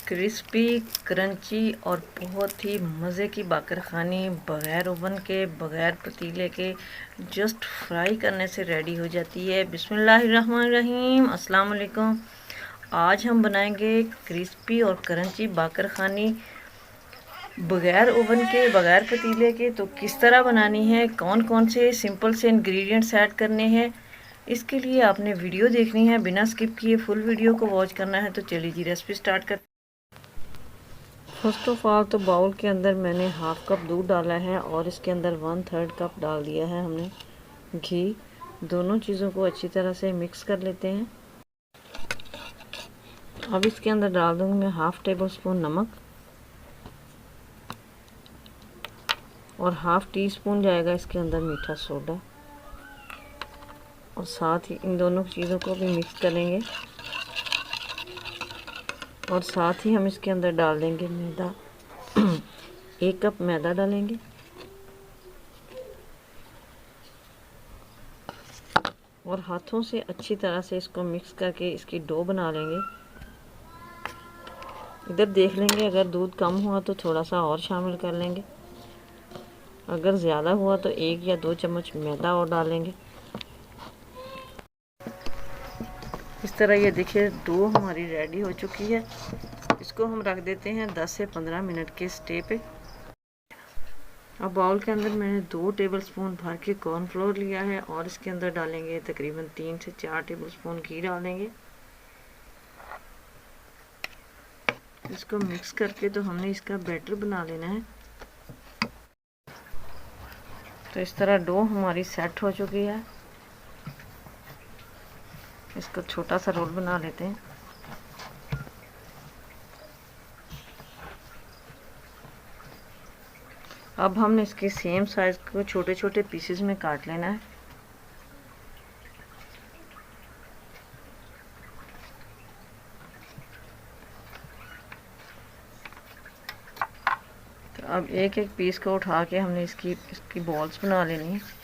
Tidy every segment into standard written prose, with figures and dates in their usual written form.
Crispy crunchy और बहुत ही मज़े की बाकरखानी बग़ैर ओवन के, बग़ैर पतीले के जस्ट फ्राई करने से रेडी हो जाती है। बिस्मिल्लाहिर्रहमानिर्रहीम, अस्सलाम वालेकुम। आज हम बनाएंगे क्रिस्पी और क्रंची बाकरखानी बग़ैर ओवन के, बग़ैर पतीले के। तो किस तरह बनानी है, कौन कौन से सिंपल से इंग्रेडिएंट्स ऐड करने हैं, इसके लिए आपने वीडियो देखनी है, बिना स्किप किए फुल वीडियो को वॉच करना है। तो चलिए जी रेसिपी स्टार्ट करते हैं। फर्स्ट ऑफ ऑल तो बाउल के अंदर मैंने हाफ कप दूध डाला है और इसके अंदर 1/3 कप डाल दिया है हमने घी। दोनों चीज़ों को अच्छी तरह से मिक्स कर लेते हैं। अब इसके अंदर डाल दूँगी मैं हाफ टेबल स्पून नमक और हाफ टी स्पून जाएगा इसके अंदर मीठा सोडा, और साथ ही इन दोनों चीज़ों को भी मिक्स करेंगे। और साथ ही हम इसके अंदर डाल देंगे मैदा 1 कप मैदा डालेंगे और हाथों से अच्छी तरह से इसको मिक्स करके इसकी डो बना लेंगे। इधर देख लेंगे, अगर दूध कम हुआ तो थोड़ा सा और शामिल कर लेंगे, अगर ज़्यादा हुआ तो 1 या 2 चम्मच मैदा और डालेंगे। इस तरह ये देखिए डो हमारी रेडी हो चुकी है। इसको हम रख देते हैं 10 से 15 मिनट के स्टे पे। अब बाउल के अंदर मैंने 2 टेबलस्पून भर के कॉर्नफ्लोर लिया है और इसके अंदर डालेंगे तकरीबन 3 से 4 टेबलस्पून घी डालेंगे। इसको मिक्स करके तो हमने इसका बैटर बना लेना है। तो इस तरह डो हमारी सेट हो चुकी है। इसको छोटा सा रोल बना लेते हैं। अब हमने इसके सेम साइज को छोटे छोटे पीसेस में काट लेना है। तो अब एक एक पीस को उठा के हमने इसकी बॉल्स बना लेनी है।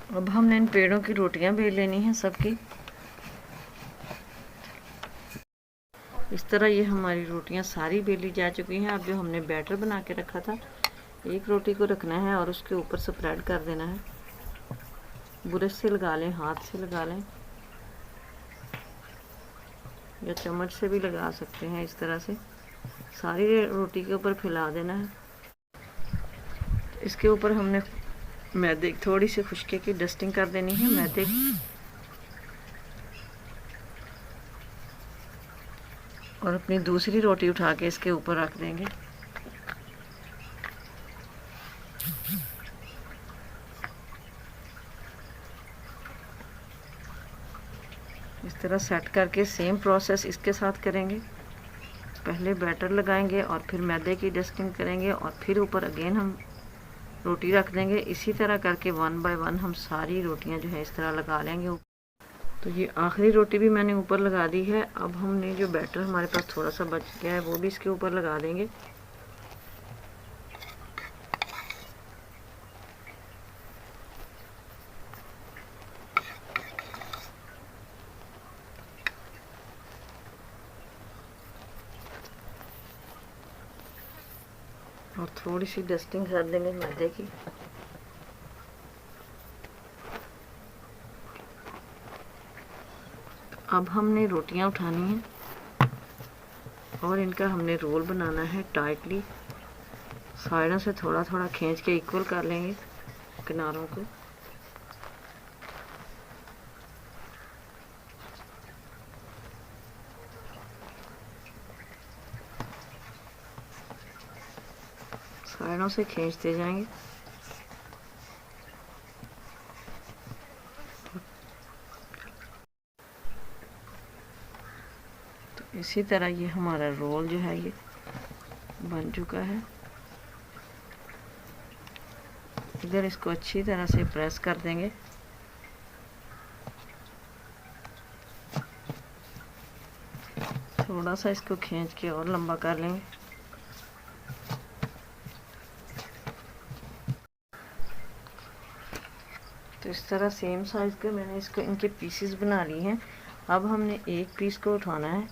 अब हमने इन पेड़ों की रोटियां बेल लेनी है सबकी। इस तरह ये हमारी रोटियां सारी बेली जा चुकी हैं। अब जो हमने बैटर बना के रखा था, एक रोटी को रखना है और उसके ऊपर स्प्रेड कर देना है। ब्रश से लगा लें, हाथ से लगा लें या चम्मच से भी लगा सकते हैं। इस तरह से सारी रोटी के ऊपर फैला देना है। इसके ऊपर हमने मैदे थोड़ी सी खुशके की डस्टिंग कर देनी है मैदे की, और अपनी दूसरी रोटी उठा के इसके ऊपर रख देंगे। इस तरह सेट करके सेम प्रोसेस इसके साथ करेंगे। पहले बैटर लगाएंगे और फिर मैदे की डस्टिंग करेंगे और फिर ऊपर अगेन हम रोटी रख देंगे। इसी तरह करके 1 बाय 1 हम सारी रोटियां जो है इस तरह लगा लेंगे। तो ये आखिरी रोटी भी मैंने ऊपर लगा दी है। अब हमने जो बैटर हमारे पास थोड़ा सा बच गया है वो भी इसके ऊपर लगा देंगे। और थोड़ी सी डस्टिंग कर देंगे मैदे की। अब हमने रोटियां उठानी है और इनका हमने रोल बनाना है टाइटली। साइडों से थोड़ा थोड़ा खींच के इक्वल कर लेंगे किनारों को। साइडों से खींचते जाएंगे। तो इसी तरह ये हमारा रोल जो है ये बन चुका है। इधर इसको अच्छी तरह से प्रेस कर देंगे। थोड़ा सा इसको खींच के और लंबा कर लेंगे। तो इस तरह सेम साइज़ के मैंने इनके पीसेस बना लिए हैं। अब हमने एक पीस को उठाना है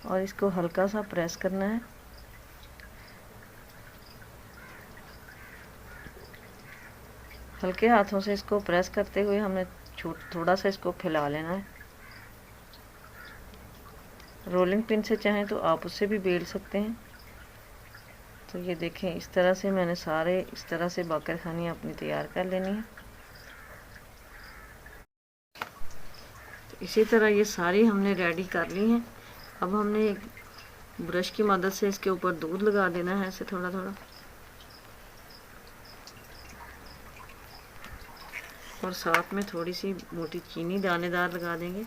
और इसको हल्का सा प्रेस करना है। हल्के हाथों से इसको प्रेस करते हुए हमने थोड़ा सा इसको फैला लेना है। रोलिंग पिन से चाहें तो आप उससे भी बेल सकते हैं। तो ये देखें, इस तरह से मैंने सारे इस तरह से बाकरखानियाँ अपनी तैयार कर लेनी है। तो इसी तरह ये सारी हमने रेडी कर ली हैं। अब हमने एक ब्रश की मदद से इसके ऊपर दूध लगा देना है, ऐसे थोड़ा थोड़ा, और साथ में थोड़ी सी मोटी चीनी दानेदार लगा देंगे।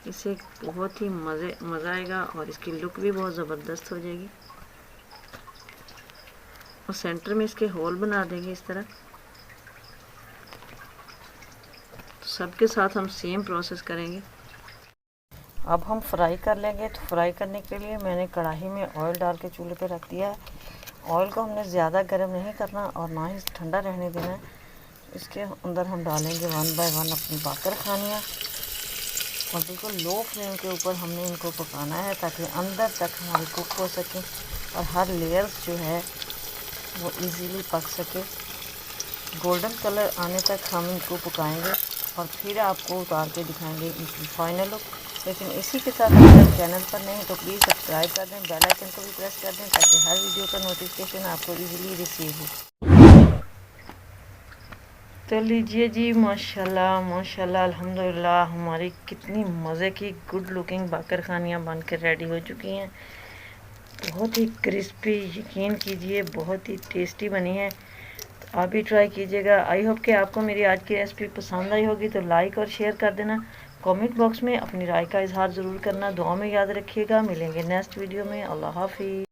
इससे बहुत ही मज़ा आएगा और इसकी लुक भी बहुत ज़बरदस्त हो जाएगी। और सेंटर में इसके होल बना देंगे इस तरह। तो सबके साथ हम सेम प्रोसेस करेंगे। अब हम फ्राई कर लेंगे। तो फ्राई करने के लिए मैंने कढ़ाई में ऑयल डाल के चूल्हे पे रख दिया है। ऑयल को हमने ज़्यादा गर्म नहीं करना और ना ही ठंडा रहने देना है। इसके अंदर हम डालेंगे 1 बाय 1 अपनी बाकरखानियाँ और बिल्कुल लो फ्लेम के ऊपर हमने इनको पकाना है ताकि अंदर तक हमारी कुक हो सके और हर लेयर्स जो है वो इजीली पक सके। गोल्डन कलर आने तक हम इनको पकाएंगे और फिर आपको उतार के दिखाएंगे इनकी फाइनल लुक। लेकिन इसी के साथ अगर चैनल पर नहीं तो प्लीज़ सब्सक्राइब कर दें, बेल आइकन को भी प्रेस कर दें ताकि हर वीडियो का नोटिफिकेशन आपको इजीली रिसीव हो। तो लीजिए जी, माशाल्लाह माशाल्लाह अल्हम्दुलिल्लाह, हमारी कितनी मज़े की गुड लुकिंग बाकरखानियाँ बनकर रेडी हो चुकी हैं। बहुत ही क्रिस्पी, यकीन कीजिए बहुत ही टेस्टी बनी है। तो आप भी ट्राई कीजिएगा। आई होप कि आपको मेरी आज की रेसिपी पसंद आई होगी। तो लाइक और शेयर कर देना। कमेंट बॉक्स में अपनी राय का इजहार ज़रूर करना। दुआ में याद रखिएगा। मिलेंगे नेक्स्ट वीडियो में। अल्लाह हाफिज़।